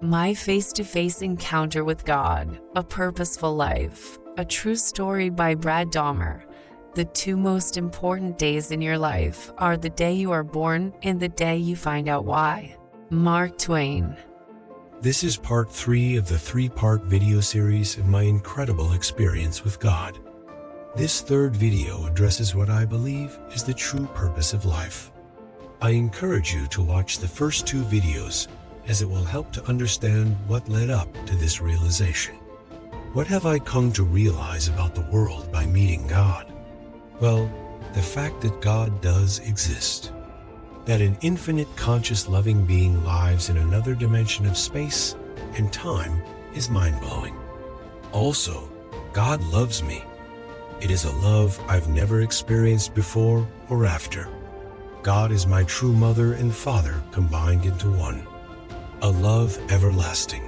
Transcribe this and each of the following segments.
My face-to-face encounter with God, A Purposeful Life, a true story by Brad Dahmer. The two most important days in your life are the day you are born and the day you find out why. Mark Twain. This is part 3 of the 3-part video series of my incredible experience with God. This third video addresses what I believe is the true purpose of life. I encourage you to watch the first 2 videos, as it will help to understand what led up to this realization. What have I come to realize about the world by meeting God? Well, the fact that God does exist. That an infinite conscious loving being lives in another dimension of space and time is mind-blowing. Also, God loves me. It is a love I've never experienced before or after. God is my true mother and father combined into one. A love everlasting.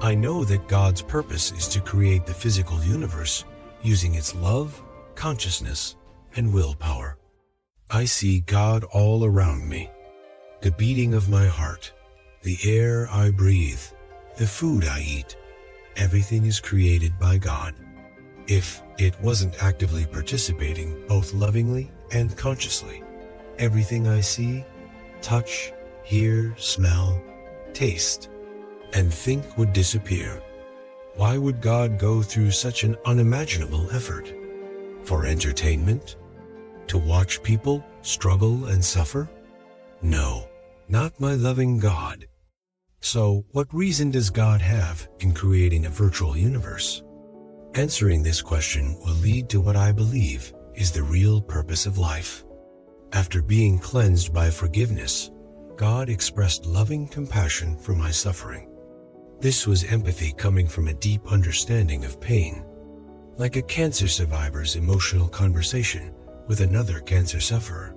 I know that God's purpose is to create the physical universe using its love, consciousness, and willpower. I see God all around me. The beating of my heart, the air I breathe, the food I eat, everything is created by God. If it wasn't actively participating both lovingly and consciously, everything I see, touch, hear, smell, taste, and think would disappear. Why would God go through such an unimaginable effort? For entertainment? To watch people struggle and suffer? No, not my loving God. So, what reason does God have in creating a virtual universe? Answering this question will lead to what I believe is the real purpose of life. After being cleansed by forgiveness, God expressed loving compassion for my suffering. This was empathy coming from a deep understanding of pain, like a cancer survivor's emotional conversation with another cancer sufferer.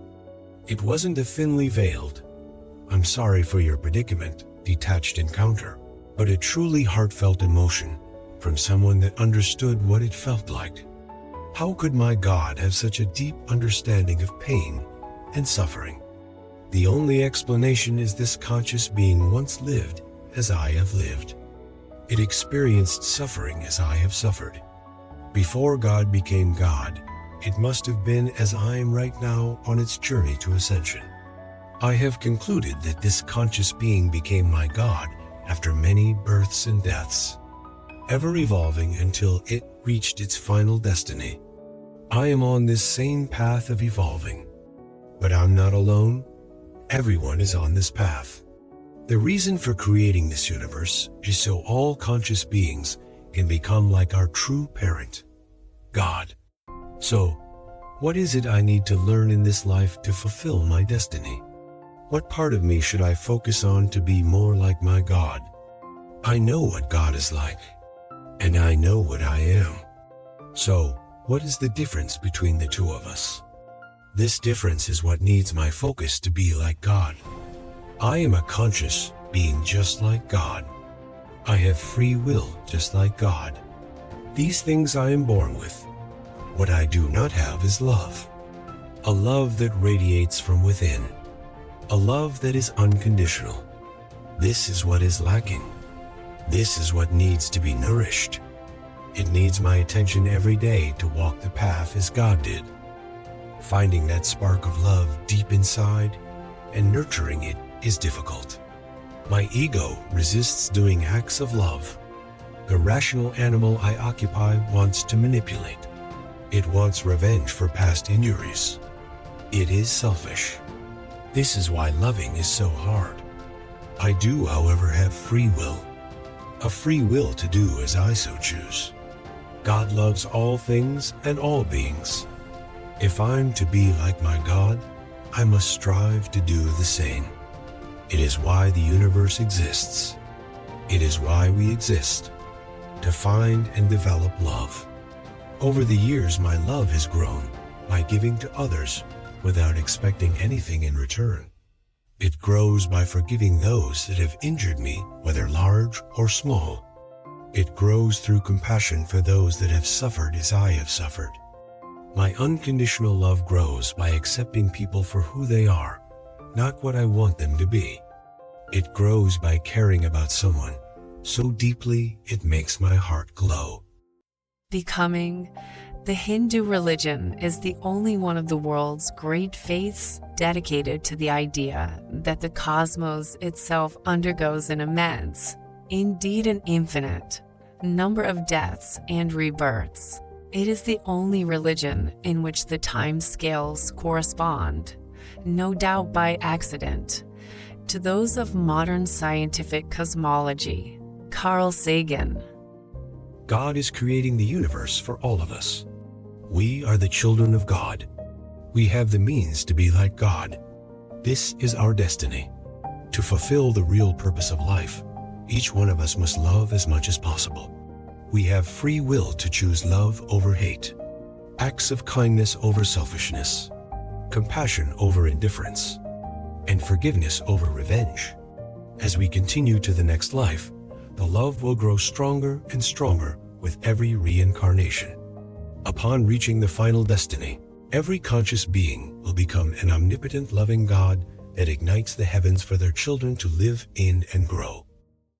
It wasn't a thinly veiled, "I'm sorry for your predicament," detached encounter, but a truly heartfelt emotion from someone that understood what it felt like. How could my God have such a deep understanding of pain and suffering? The only explanation is this conscious being once lived as I have lived. It experienced suffering as I have suffered. Before God became God, it must have been as I am right now on its journey to ascension. I have concluded that this conscious being became my God after many births and deaths, ever evolving until it reached its final destiny. I am on this same path of evolving, but I'm not alone. Everyone is on this path. The reason for creating this universe is so all conscious beings can become like our true parent, God. So, what is it I need to learn in this life to fulfill my destiny? What part of me should I focus on to be more like my God? I know what God is like, and I know what I am. So, what is the difference between the two of us? This difference is what needs my focus to be like God. I am a conscious being just like God. I have free will just like God. These things I am born with. What I do not have is love. A love that radiates from within. A love that is unconditional. This is what is lacking. This is what needs to be nourished. It needs my attention every day to walk the path as God did. Finding that spark of love deep inside and nurturing it is difficult. My ego resists doing acts of love. The rational animal I occupy wants to manipulate. It wants revenge for past injuries. It is selfish. This is why loving is so hard. I do, however, have free will. A free will to do as I so choose. God loves all things and all beings. If I'm to be like my God, I must strive to do the same. It is why the universe exists. It is why we exist, to find and develop love. Over the years, my love has grown by giving to others without expecting anything in return. It grows by forgiving those that have injured me, whether large or small. It grows through compassion for those that have suffered as I have suffered. My unconditional love grows by accepting people for who they are, not what I want them to be. It grows by caring about someone so deeply it makes my heart glow. Becoming. The Hindu religion is the only one of the world's great faiths dedicated to the idea that the cosmos itself undergoes an immense, indeed an infinite, number of deaths and rebirths. It is the only religion in which the time scales correspond, no doubt by accident, to those of modern scientific cosmology. Carl Sagan. God is creating the universe for all of us. We are the children of God. We have the means to be like God. This is our destiny. To fulfill the real purpose of life, each one of us must love as much as possible. We have free will to choose love over hate, acts of kindness over selfishness, compassion over indifference, and forgiveness over revenge. As we continue to the next life, the love will grow stronger and stronger with every reincarnation. Upon reaching the final destiny, every conscious being will become an omnipotent, loving God that ignites the heavens for their children to live in and grow.